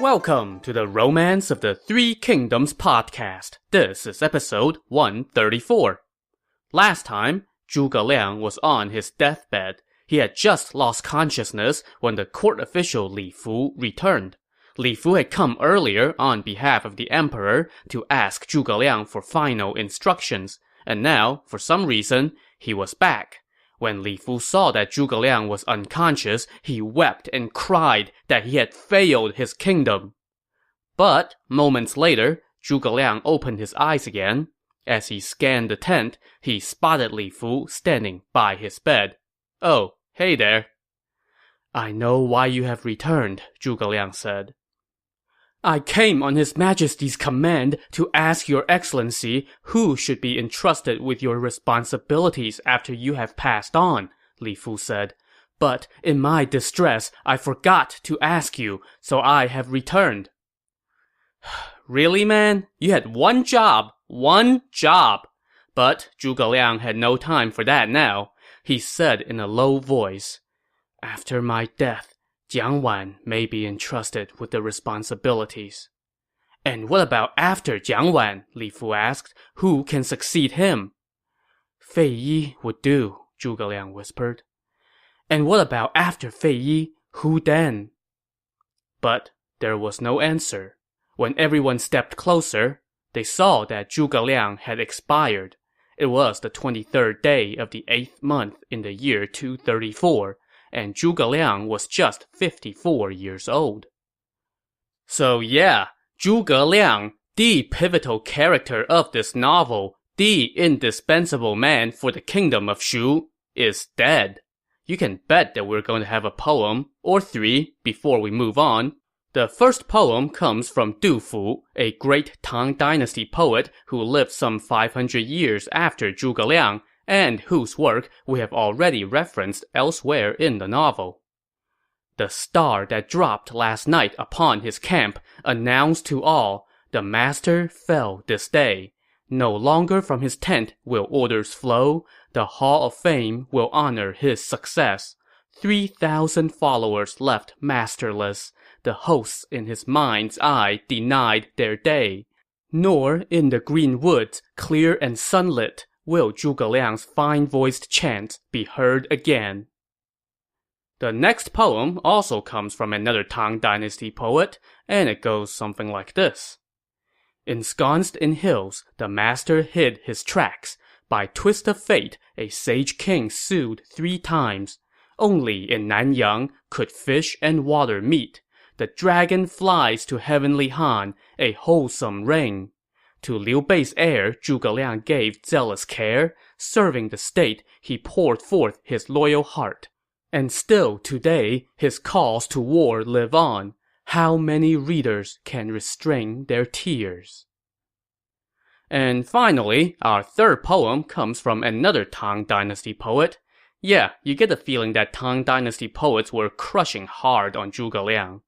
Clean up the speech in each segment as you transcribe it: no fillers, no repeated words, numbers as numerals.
Welcome to the Romance of the Three Kingdoms podcast. This is episode 134. Last time, Zhuge Liang was on his deathbed. He had just lost consciousness when the court official Li Fu returned. Li Fu had come earlier on behalf of the emperor to ask Zhuge Liang for final instructions, and now, for some reason, he was back. When Li Fu saw that Zhuge Liang was unconscious, he wept and cried that he had failed his kingdom. But, moments later, Zhuge Liang opened his eyes again. As he scanned the tent, he spotted Li Fu standing by his bed. "Oh, hey there." "I know why you have returned," Zhuge Liang said. "I came on His Majesty's command to ask Your Excellency who should be entrusted with your responsibilities after you have passed on," Li Fu said. "But in my distress, I forgot to ask you, so I have returned." "Really, man? You had one job. One job." But Zhuge Liang had no time for that now. He said in a low voice, "After my death, Jiang Wan may be entrusted with the responsibilities." "And what about after Jiang Wan?" Li Fu asked. "Who can succeed him?" "Fei Yi would do," Zhuge Liang whispered. "And what about after Fei Yi? Who then?" But there was no answer. When everyone stepped closer, they saw that Zhuge Liang had expired. It was the 23rd day of the 8th month in the year 234, and Zhuge Liang was just 54 years old. So yeah, Zhuge Liang, the pivotal character of this novel, the indispensable man for the kingdom of Shu, is dead. You can bet that we're going to have a poem, or three, before we move on. The first poem comes from Du Fu, a great Tang Dynasty poet who lived some 500 years after Zhuge Liang, and whose work we have already referenced elsewhere in the novel. "The star that dropped last night upon his camp announced to all, the master fell this day. No longer from his tent will orders flow, the hall of fame will honor his success. 3,000 followers left masterless, the hosts in his mind's eye denied their day. Nor in the green woods, clear and sunlit, will Zhuge Liang's fine-voiced chant be heard again." The next poem also comes from another Tang Dynasty poet, and it goes something like this. "Ensconced in hills, the master hid his tracks. By twist of fate, a sage king sued 3 times. Only in Nanyang could fish and water meet. The dragon flies to heavenly Han, a wholesome rain. To Liu Bei's heir, Zhuge Liang gave zealous care. Serving the state, he poured forth his loyal heart. And still today, his calls to war live on. How many readers can restrain their tears?" And finally, our third poem comes from another Tang Dynasty poet. Yeah, you get the feeling that Tang Dynasty poets were crushing hard on Zhuge Liang.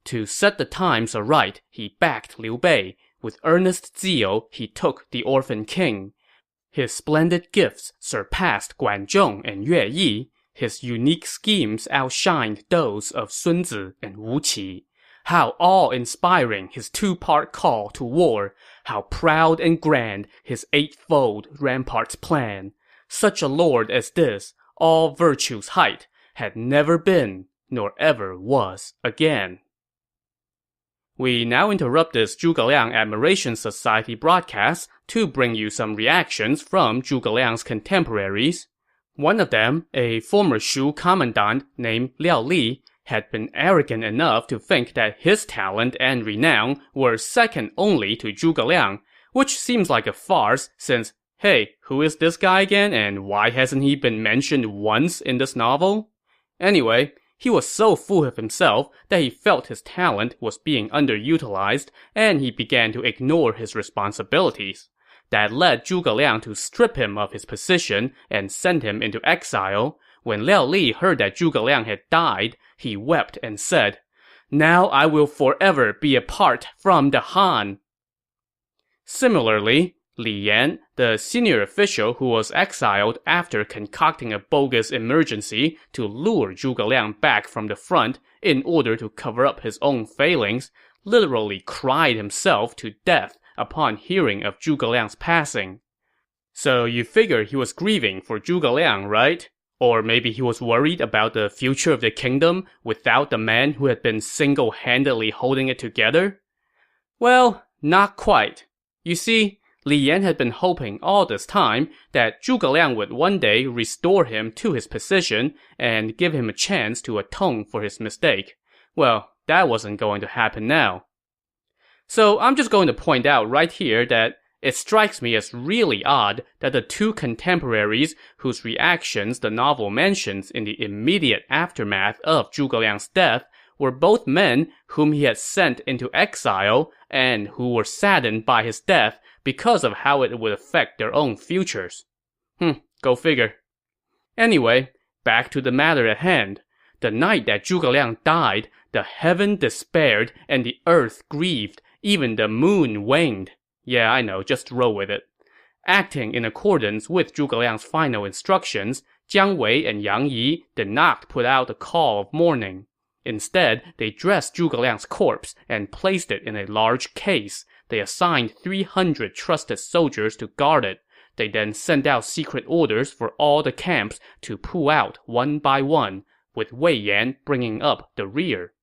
To set the times aright, he backed Liu Bei. With earnest zeal, he took the orphan king. His splendid gifts surpassed Guan Zhong and Yue Yi. His unique schemes outshined those of Sun Zi and Wu Qi. How awe-inspiring his 2-part call to war. How proud and grand his 8-fold ramparts plan. Such a lord as this, all virtue's height, had never been, nor ever was again. We now interrupt this Zhuge Liang Admiration Society broadcast to bring you some reactions from Zhuge Liang's contemporaries. One of them, a former Shu commandant named Liao Li, had been arrogant enough to think that his talent and renown were second only to Zhuge Liang, which seems like a farce since, hey, who is this guy again and why hasn't he been mentioned once in this novel? Anyway, he was so full of himself that he felt his talent was being underutilized, and he began to ignore his responsibilities. That led Zhuge Liang to strip him of his position and send him into exile. When Liao Li heard that Zhuge Liang had died, he wept and said, "Now I will forever be apart from the Han." Similarly, Li Yan, the senior official who was exiled after concocting a bogus emergency to lure Zhuge Liang back from the front in order to cover up his own failings, literally cried himself to death upon hearing of Zhuge Liang's passing. So you figure he was grieving for Zhuge Liang, right? Or maybe he was worried about the future of the kingdom without the man who had been single-handedly holding it together? Well, not quite. You see, Li Yan had been hoping all this time that Zhuge Liang would one day restore him to his position and give him a chance to atone for his mistake. Well, that wasn't going to happen now. So I'm just going to point out right here that it strikes me as really odd that the two contemporaries whose reactions the novel mentions in the immediate aftermath of Zhuge Liang's death were both men whom he had sent into exile and who were saddened by his death because of how it would affect their own futures. Go figure. Anyway, back to the matter at hand. The night that Zhuge Liang died, the heaven despaired and the earth grieved, even the moon waned. Yeah, I know, just roll with it. Acting in accordance with Zhuge Liang's final instructions, Jiang Wei and Yang Yi did not put out the call of mourning. Instead, they dressed Zhuge Liang's corpse and placed it in a large case. They assigned 300 trusted soldiers to guard it. They then sent out secret orders for all the camps to pull out one by one, with Wei Yan bringing up the rear.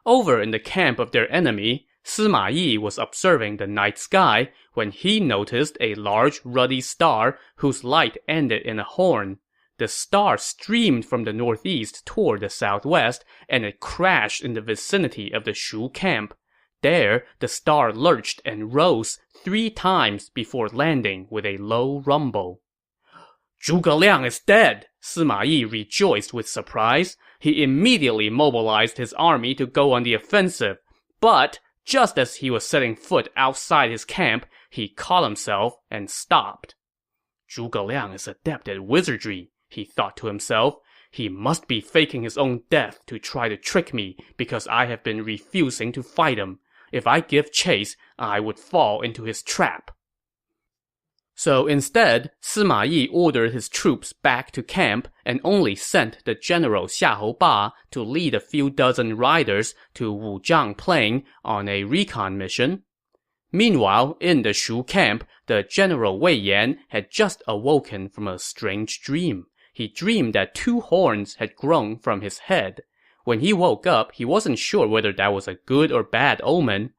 Over in the camp of their enemy, Sima Yi was observing the night sky when he noticed a large ruddy star whose light ended in a horn. The star streamed from the northeast toward the southwest, and it crashed in the vicinity of the Shu camp. There, the star lurched and rose 3 times before landing with a low rumble. Zhuge Liang is dead! Sima Yi rejoiced with surprise. He immediately mobilized his army to go on the offensive. But just as he was setting foot outside his camp, he caught himself and stopped. Zhuge Liang is adept at wizardry, he thought to himself. He must be faking his own death to try to trick me because I have been refusing to fight him. If I give chase, I would fall into his trap. So instead, Sima Yi ordered his troops back to camp and only sent the general Xiahou Ba to lead a few dozen riders to Wuzhang Plain on a recon mission. Meanwhile, in the Shu camp, the general Wei Yan had just awoken from a strange dream. He dreamed that 2 horns had grown from his head. When he woke up, he wasn't sure whether that was a good or bad omen.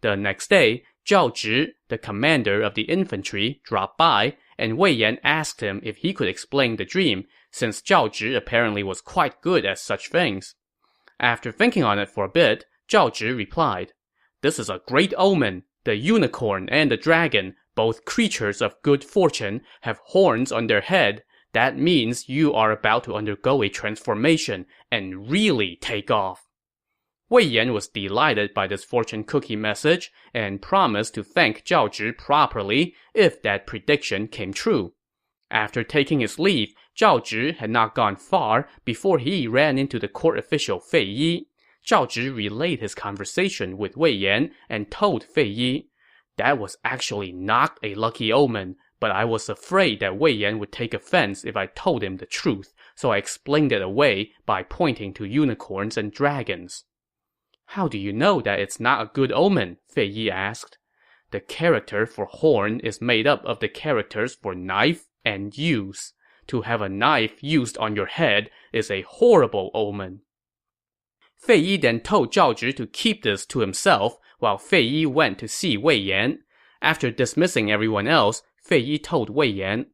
The next day, Zhao Zhi, the commander of the infantry, dropped by, and Wei Yan asked him if he could explain the dream, since Zhao Zhi apparently was quite good at such things. After thinking on it for a bit, Zhao Zhi replied, "This is a great omen. The unicorn and the dragon, both creatures of good fortune, have horns on their head. That means you are about to undergo a transformation and really take off." Wei Yan was delighted by this fortune cookie message and promised to thank Zhao Zhi properly if that prediction came true. After taking his leave, Zhao Zhi had not gone far before he ran into the court official Fei Yi. Zhao Zhi relayed his conversation with Wei Yan and told Fei Yi, "That was actually not a lucky omen, but I was afraid that Wei Yan would take offense if I told him the truth, so I explained it away by pointing to unicorns and dragons." "How do you know that it's not a good omen?" Fei Yi asked. "The character for horn is made up of the characters for knife and use. To have a knife used on your head is a horrible omen." Fei Yi then told Zhao Zhi to keep this to himself, while Fei Yi went to see Wei Yan. After dismissing everyone else, Fei Yi told Wei Yan,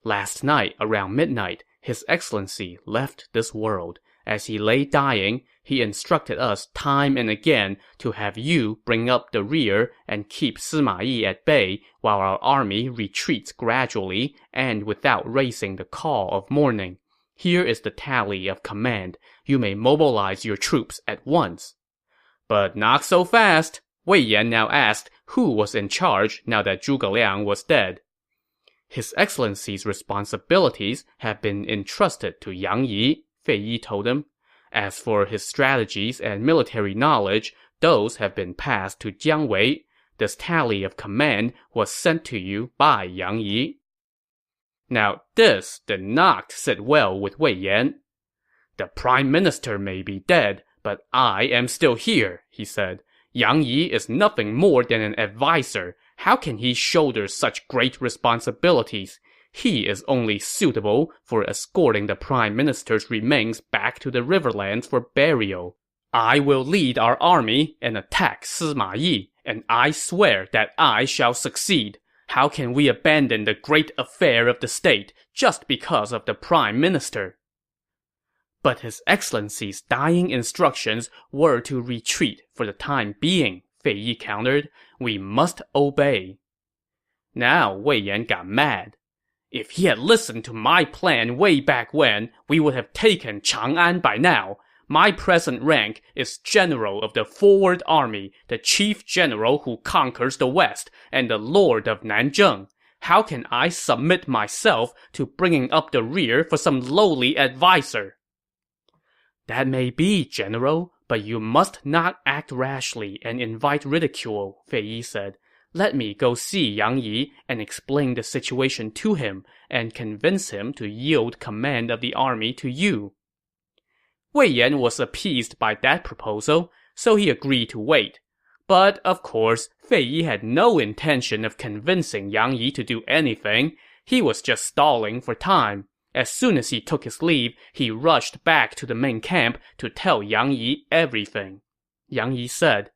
"Last night, around midnight, His Excellency left this world. As he lay dying, he instructed us time and again to have you bring up the rear and keep Sima Yi at bay while our army retreats gradually and without raising the call of mourning. Here is the tally of command. You may mobilize your troops at once." But not so fast. Wei Yan now asked who was in charge now that Zhuge Liang was dead. "His Excellency's responsibilities have been entrusted to Yang Yi," Fei Yi told him. "As for his strategies and military knowledge, those have been passed to Jiang Wei. This tally of command was sent to you by Yang Yi." Now this did not sit well with Wei Yan. "The prime minister may be dead, but I am still here," he said. "Yang Yi is nothing more than an advisor. How can he shoulder such great responsibilities? He is only suitable for escorting the prime minister's remains back to the Riverlands for burial. I will lead our army and attack Sima Yi, and I swear that I shall succeed. How can we abandon the great affair of the state just because of the prime minister?" "But His Excellency's dying instructions were to retreat for the time being," Fei Yi countered. "We must obey." Now Wei Yan got mad. "If he had listened to my plan way back when, we would have taken Chang'an by now. My present rank is General of the Forward Army, the Chief General who conquers the West, and the Lord of Nanzheng. How can I submit myself to bringing up the rear for some lowly advisor?" "That may be, General, but you must not act rashly and invite ridicule," Fei Yi said. "Let me go see Yang Yi and explain the situation to him and convince him to yield command of the army to you." Wei Yan was appeased by that proposal, so he agreed to wait. But, of course, Fei Yi had no intention of convincing Yang Yi to do anything. He was just stalling for time. As soon as he took his leave, he rushed back to the main camp to tell Yang Yi everything. Yang Yi said,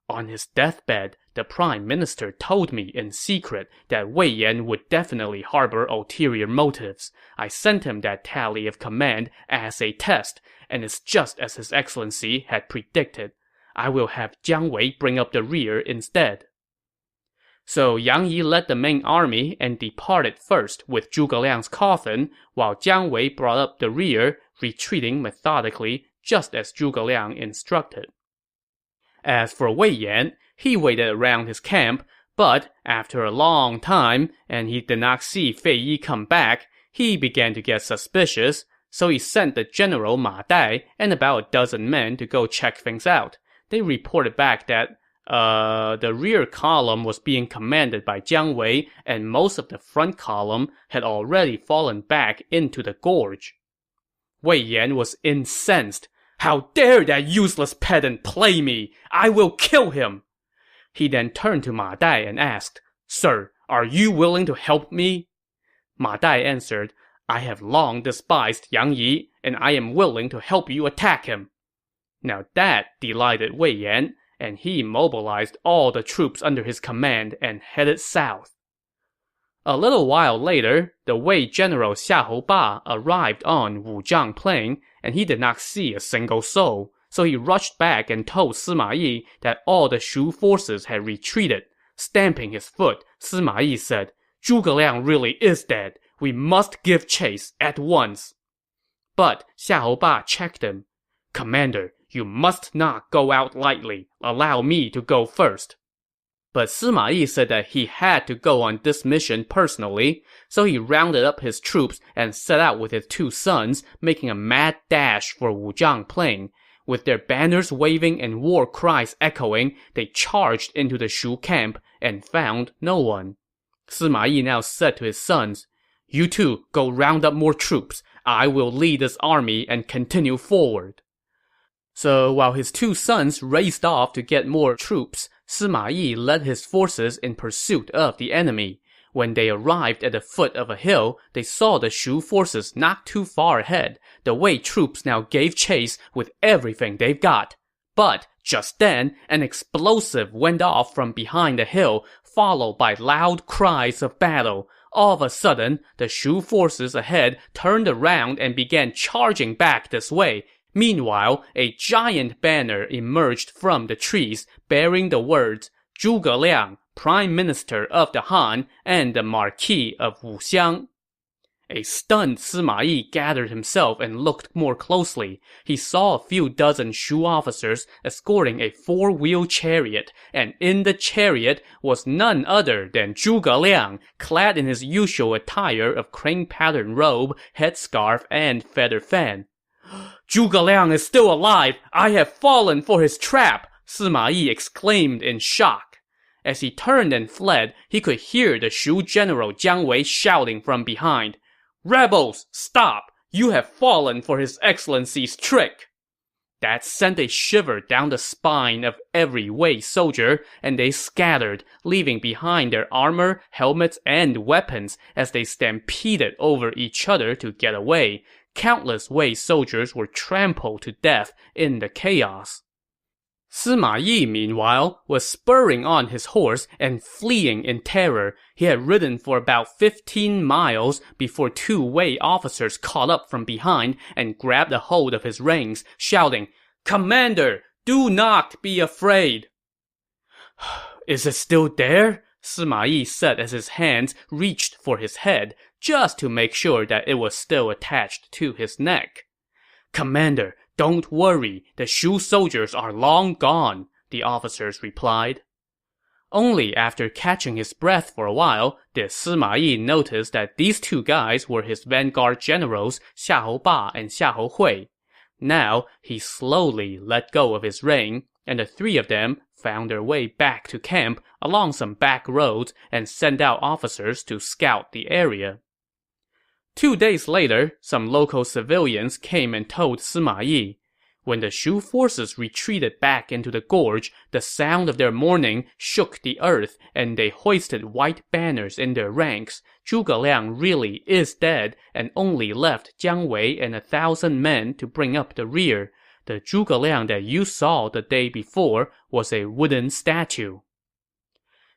"On his deathbed, the prime minister told me in secret that Wei Yan would definitely harbor ulterior motives. I sent him that tally of command as a test, and it's just as His Excellency had predicted. I will have Jiang Wei bring up the rear instead." So Yang Yi led the main army and departed first with Zhuge Liang's coffin, while Jiang Wei brought up the rear, retreating methodically, just as Zhuge Liang instructed. As for Wei Yan, he waited around his camp, but after a long time, and he did not see Fei Yi come back, he began to get suspicious, so he sent the general Ma Dai and about a dozen men to go check things out. They reported back that the rear column was being commanded by Jiang Wei, and most of the front column had already fallen back into the gorge. Wei Yan was incensed. "How dare that useless pedant play me! I will kill him!" He then turned to Ma Dai and asked, "Sir, are you willing to help me?" Ma Dai answered, "I have long despised Yang Yi, and I am willing to help you attack him." Now that delighted Wei Yan, and he mobilized all the troops under his command and headed south. A little while later, the Wei general Xiahou Ba arrived on Wuzhang Plain, and he did not see a single soul, so he rushed back and told Sima Yi that all the Shu forces had retreated. Stamping his foot, Sima Yi said, "Zhuge Liang really is dead. We must give chase at once." But Xiahou Ba checked him. "Commander, you must not go out lightly. Allow me to go first." But Sima Yi said that he had to go on this mission personally, so he rounded up his troops and set out with his two sons, making a mad dash for Wuzhang Plain. With their banners waving and war cries echoing, they charged into the Shu camp and found no one. Sima Yi now said to his sons, "You two go round up more troops. I will lead this army and continue forward." So while his two sons raced off to get more troops, Sima Yi led his forces in pursuit of the enemy. When they arrived at the foot of a hill, they saw the Shu forces not too far ahead. The Wei troops now gave chase with everything they've got. But just then, an explosive went off from behind the hill, followed by loud cries of battle. All of a sudden, the Shu forces ahead turned around and began charging back this way. Meanwhile, a giant banner emerged from the trees, bearing the words, "Zhuge Liang, Prime Minister of the Han and the Marquis of Wuxiang." A stunned Sima Yi gathered himself and looked more closely. He saw a few dozen Shu officers escorting a four-wheel chariot, and in the chariot was none other than Zhuge Liang, clad in his usual attire of crane-patterned robe, headscarf, and feather fan. "Zhuge Liang is still alive! I have fallen for his trap!" Sima Yi exclaimed in shock. As he turned and fled, he could hear the Shu general Jiang Wei shouting from behind, "Rebels, stop! You have fallen for His Excellency's trick!" That sent a shiver down the spine of every Wei soldier, and they scattered, leaving behind their armor, helmets, and weapons as they stampeded over each other to get away. Countless Wei soldiers were trampled to death in the chaos. Sima Yi, meanwhile, was spurring on his horse and fleeing in terror. He had ridden for about 15 miles before 2 Wei officers caught up from behind and grabbed a hold of his reins, shouting, "Commander, do not be afraid!" "Is it still there?" Sima Yi said as his hands reached for his head, just to make sure that it was still attached to his neck. "Commander, don't worry, the Shu soldiers are long gone," the officers replied. Only after catching his breath for a while did Sima Yi notice that these 2 guys were his vanguard generals Xiahou Ba and Xiahou Hui. Now, he slowly let go of his rein, and the 3 of them found their way back to camp along some back roads and sent out officers to scout the area. 2 days later, some local civilians came and told Sima Yi. When the Shu forces retreated back into the gorge, the sound of their mourning shook the earth, and they hoisted white banners in their ranks. Zhuge Liang really is dead, and only left Jiang Wei and 1,000 men to bring up the rear. The Zhuge Liang that you saw the day before was a wooden statue.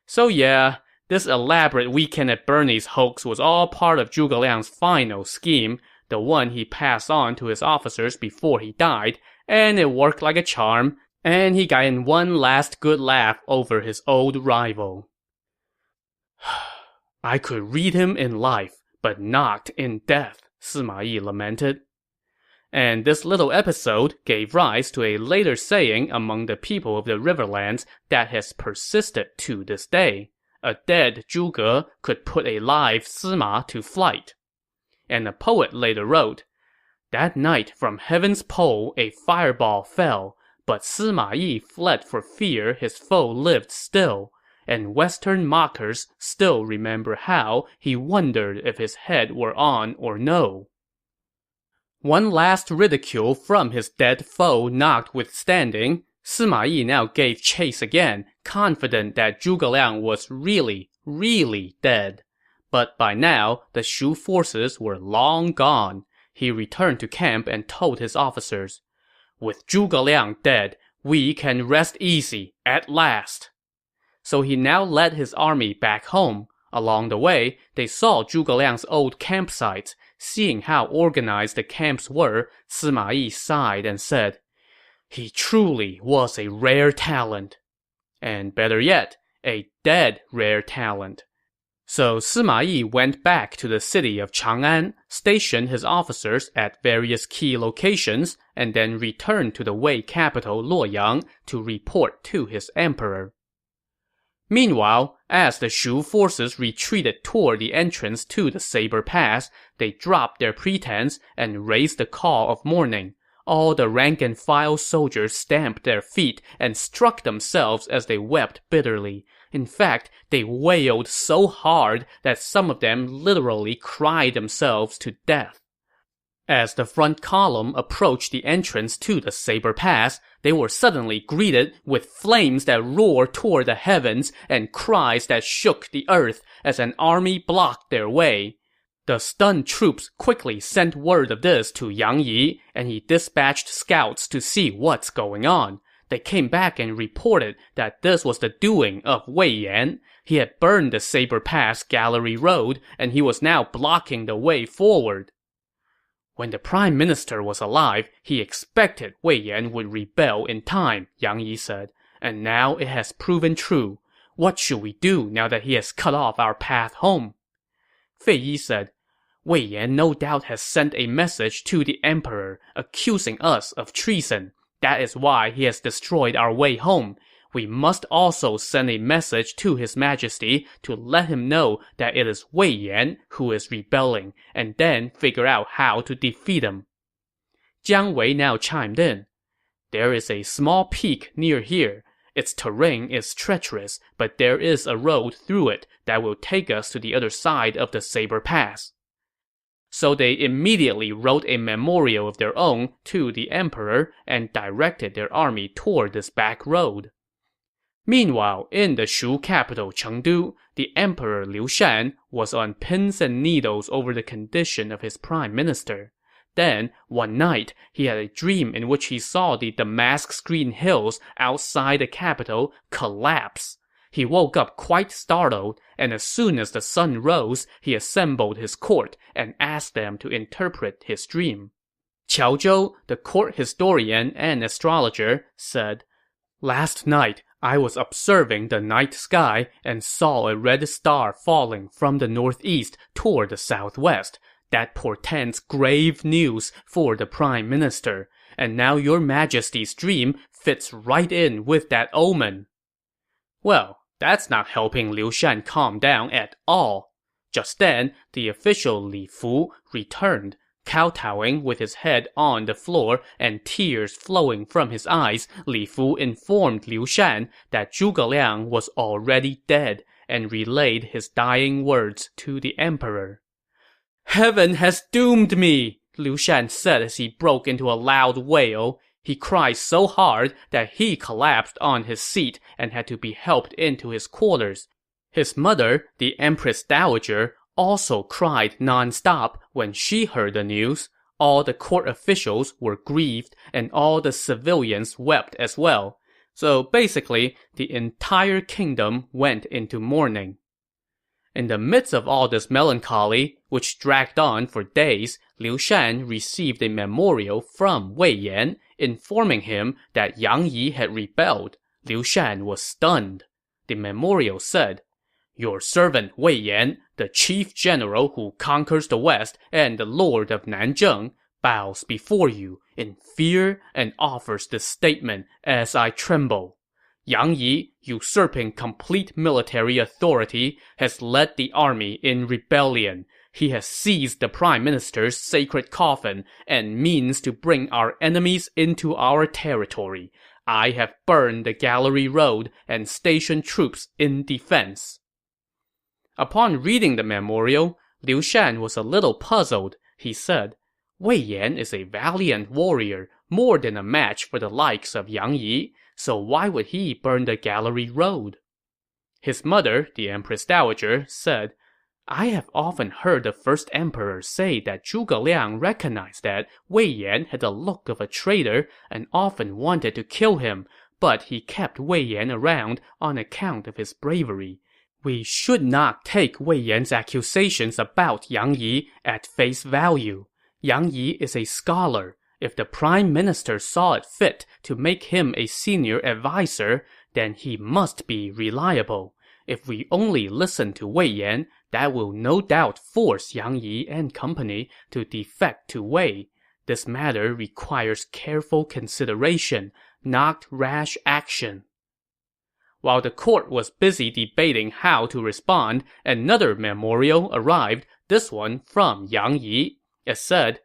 So yeah, this elaborate Weekend at Bernie's hoax was all part of Zhuge Liang's final scheme, the one he passed on to his officers before he died, and it worked like a charm, and he got in one last good laugh over his old rival. "I could read him in life, but not in death," Sima Yi lamented. And this little episode gave rise to a later saying among the people of the Riverlands that has persisted to this day. A dead Zhuge could put a live Sima to flight. And a poet later wrote, "That night from heaven's pole a fireball fell, but Sima Yi fled for fear his foe lived still, and Western mockers still remember how he wondered if his head were on or no." One last ridicule from his dead foe notwithstanding, Sima Yi now gave chase again, confident that Zhuge Liang was really, really dead. But by now, the Shu forces were long gone. He returned to camp and told his officers, "With Zhuge Liang dead, we can rest easy at last." So he now led his army back home. Along the way, they saw Zhuge Liang's old campsites. Seeing how organized the camps were, Sima Yi sighed and said, "He truly was a rare talent." And better yet, a dead rare talent. So Sima Yi went back to the city of Chang'an, stationed his officers at various key locations, and then returned to the Wei capital Luoyang to report to his emperor. Meanwhile, as the Shu forces retreated toward the entrance to the Saber Pass, they dropped their pretense and raised the call of mourning. All the rank-and-file soldiers stamped their feet and struck themselves as they wept bitterly. In fact, they wailed so hard that some of them literally cried themselves to death. As the front column approached the entrance to the Saber Pass, they were suddenly greeted with flames that roared toward the heavens and cries that shook the earth as an army blocked their way. The stunned troops quickly sent word of this to Yang Yi, and he dispatched scouts to see what's going on. They came back and reported that this was the doing of Wei Yan. He had burned the Saber Pass Gallery Road, and he was now blocking the way forward. When the prime minister was alive, he expected Wei Yan would rebel in time, Yang Yi said, and now it has proven true. What should we do now that he has cut off our path home? Fei Yi said, Wei Yan no doubt has sent a message to the emperor, accusing us of treason. That is why he has destroyed our way home. We must also send a message to his majesty to let him know that it is Wei Yan who is rebelling, and then figure out how to defeat him. Jiang Wei now chimed in. There is a small peak near here. Its terrain is treacherous, but there is a road through it that will take us to the other side of the Saber Pass." So they immediately wrote a memorial of their own to the emperor and directed their army toward this back road. Meanwhile, in the Shu capital Chengdu, the emperor Liu Shan was on pins and needles over the condition of his prime minister. Then, one night, he had a dream in which he saw the damask green hills outside the capital collapse. He woke up quite startled, and as soon as the sun rose, he assembled his court and asked them to interpret his dream. Qiao Zhou, the court historian and astrologer, said, "Last night, I was observing the night sky and saw a red star falling from the northeast toward the southwest. That portends grave news for the prime minister, and now your majesty's dream fits right in with that omen." Well, that's not helping Liu Shan calm down at all. Just then, the official Li Fu returned. Kowtowing with his head on the floor and tears flowing from his eyes, Li Fu informed Liu Shan that Zhuge Liang was already dead and relayed his dying words to the emperor. "Heaven has doomed me," Liu Shan said as he broke into a loud wail. He cried so hard that he collapsed on his seat and had to be helped into his quarters. His mother, the Empress Dowager, also cried non-stop when she heard the news. All the court officials were grieved, and all the civilians wept as well. So basically, the entire kingdom went into mourning. In the midst of all this melancholy, which dragged on for days, Liu Shan received a memorial from Wei Yan, informing him that Yang Yi had rebelled. Liu Shan was stunned. The memorial said, "Your servant Wei Yan, the chief general who conquers the west and the lord of Nanzheng, bows before you in fear and offers this statement as I tremble. Yang Yi, usurping complete military authority, has led the army in rebellion. He has seized the prime minister's sacred coffin and means to bring our enemies into our territory. I have burned the Gallery Road and stationed troops in defense." Upon reading the memorial, Liu Shan was a little puzzled. He said, "Wei Yan is a valiant warrior, more than a match for the likes of Yang Yi, so why would he burn the Gallery Road?" His mother, the Empress Dowager, said, "I have often heard the first emperor say that Zhuge Liang recognized that Wei Yan had the look of a traitor and often wanted to kill him, but he kept Wei Yan around on account of his bravery. We should not take Wei Yan's accusations about Yang Yi at face value. Yang Yi is a scholar. If the prime minister saw it fit to make him a senior advisor, then he must be reliable. If we only listen to Wei Yan, that will no doubt force Yang Yi and company to defect to Wei. This matter requires careful consideration, not rash action." While the court was busy debating how to respond, another memorial arrived, this one from Yang Yi. It said,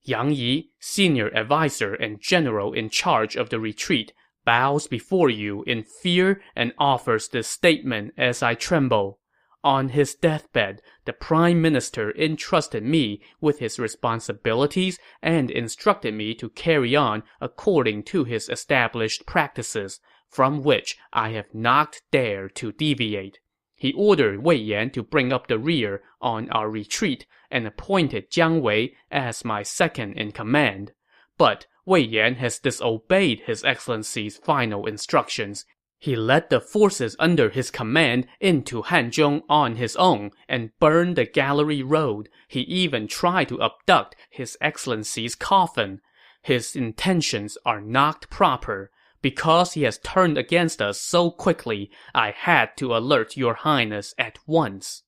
"Yang Yi, senior advisor and general in charge of the retreat, bows before you in fear and offers this statement as I tremble. On his deathbed, the prime minister entrusted me with his responsibilities and instructed me to carry on according to his established practices, from which I have not dared to deviate. He ordered Wei Yan to bring up the rear on our retreat and appointed Jiang Wei as my second in command. But Wei Yan has disobeyed His Excellency's final instructions. He led the forces under his command into Hanzhong on his own and burned the Gallery Road. He even tried to abduct His Excellency's coffin. His intentions are not proper. Because he has turned against us so quickly, I had to alert your highness at once."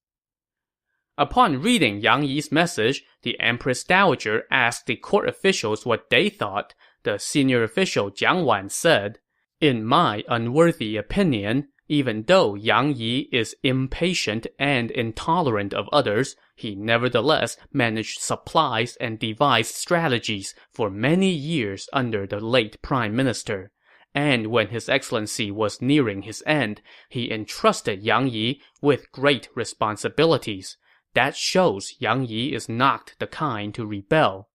Upon reading Yang Yi's message, the Empress Dowager asked the court officials what they thought. The senior official Jiang Wan said, "In my unworthy opinion, even though Yang Yi is impatient and intolerant of others, he nevertheless managed supplies and devised strategies for many years under the late prime minister. and when His Excellency was nearing his end, he entrusted Yang Yi with great responsibilities. That shows Yang Yi is not the kind to rebel.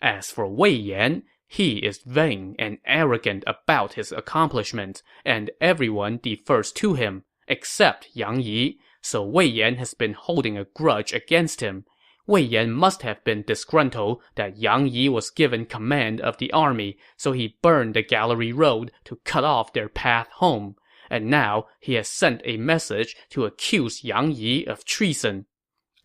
As for Wei Yan, he is vain and arrogant about his accomplishments, and everyone defers to him, except Yang Yi, so Wei Yan has been holding a grudge against him. Wei Yan must have been disgruntled that Yang Yi was given command of the army, so he burned the Gallery Road to cut off their path home. And now he has sent a message to accuse Yang Yi of treason.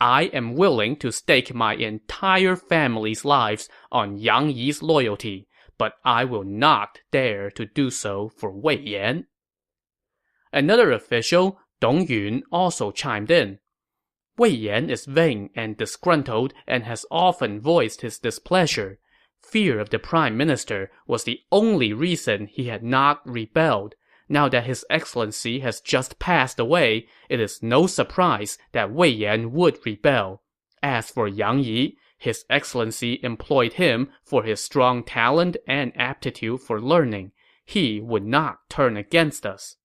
I am willing to stake my entire family's lives on Yang Yi's loyalty, but I will not dare to do so for Wei Yan. Another official, Dong Yun, also chimed in. Wei Yan is vain and disgruntled and has often voiced his displeasure. Fear of the prime minister was the only reason he had not rebelled. Now that His Excellency has just passed away, it is no surprise that Wei Yan would rebel. As for Yang Yi, His Excellency employed him for his strong talent and aptitude for learning. He would not turn against us.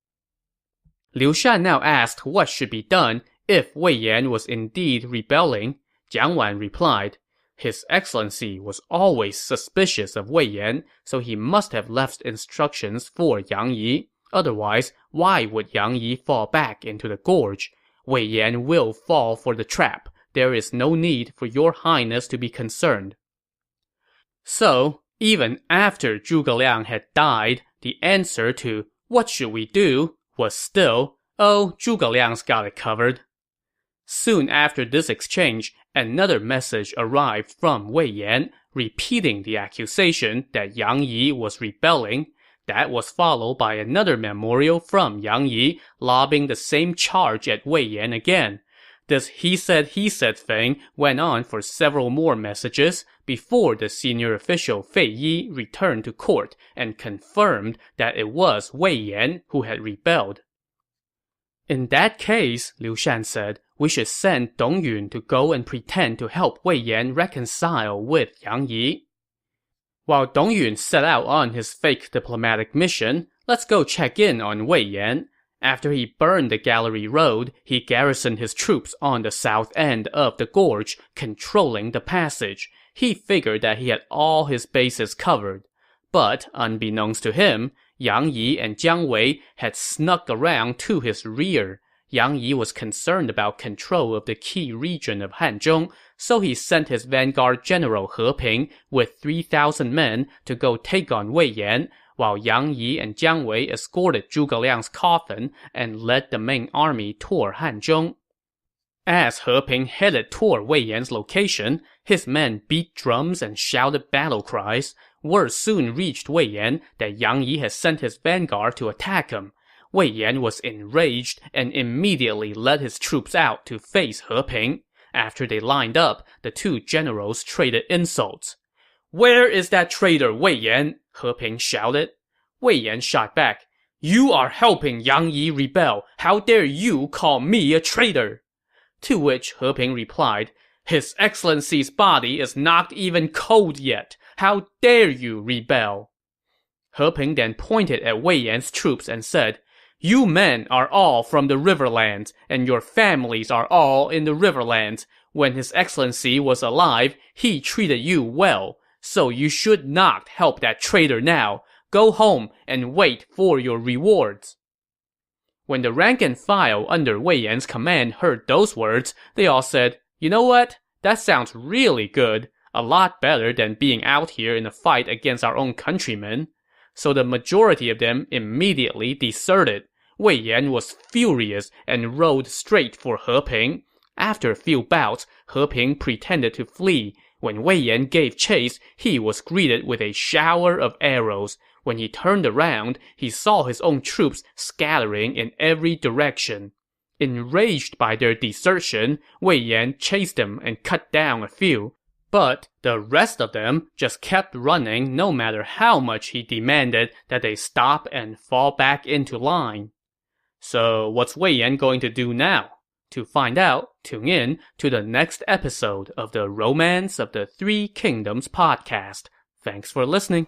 Liu Shan now asked what should be done if Wei Yan was indeed rebelling. Jiang Wan replied, His Excellency was always suspicious of Wei Yan, so he must have left instructions for Yang Yi. Otherwise, why would Yang Yi fall back into the gorge? Wei Yan will fall for the trap. There is no need for your highness to be concerned. So, even after Zhuge Liang had died, the answer to, what should we do, was still, oh, Zhuge Liang's got it covered. Soon after this exchange, another message arrived from Wei Yan, repeating the accusation that Yang Yi was rebelling. That was followed by another memorial from Yang Yi, lobbing the same charge at Wei Yan again. This he said thing went on for several more messages before the senior official Fei Yi returned to court and confirmed that it was Wei Yan who had rebelled. In that case, Liu Shan said, we should send Dong Yun to go and pretend to help Wei Yan reconcile with Yang Yi. While Dong Yun set out on his fake diplomatic mission, let's go check in on Wei Yan. After he burned the Gallery Road, he garrisoned his troops on the south end of the gorge, controlling the passage. He figured that he had all his bases covered. But, unbeknownst to him, Yang Yi and Jiang Wei had snuck around to his rear. Yang Yi was concerned about control of the key region of Hanzhong, so he sent his vanguard general He Ping with 3,000 men to go take on Wei Yan, while Yang Yi and Jiang Wei escorted Zhuge Liang's coffin and led the main army toward Hanzhong. As He Ping headed toward Wei Yan's location, his men beat drums and shouted battle cries. Word soon reached Wei Yan that Yang Yi had sent his vanguard to attack him. Wei Yan was enraged and immediately led his troops out to face He Ping. After they lined up, the two generals traded insults. Where is that traitor Wei Yan? He Ping shouted. Wei Yan shot back, You are helping Yang Yi rebel. How dare you call me a traitor? To which He Ping replied, His Excellency's body is not even cold yet. How dare you rebel? He Ping then pointed at Wei Yan's troops and said, You men are all from the Riverlands, and your families are all in the Riverlands. When His Excellency was alive, he treated you well. So you should not help that traitor now. Go home and wait for your rewards. When the rank and file under Wei Yan's command heard those words, they all said, You know what? That sounds really good. A lot better than being out here in a fight against our own countrymen. So the majority of them immediately deserted. Wei Yan was furious and rode straight for He Ping. After a few bouts, He Ping pretended to flee. When Wei Yan gave chase, he was greeted with a shower of arrows. When he turned around, he saw his own troops scattering in every direction. Enraged by their desertion, Wei Yan chased them and cut down a few. But the rest of them just kept running no matter how much he demanded that they stop and fall back into line. So what's Wei Yan going to do now? To find out, tune in to the next episode of the Romance of the Three Kingdoms podcast. Thanks for listening.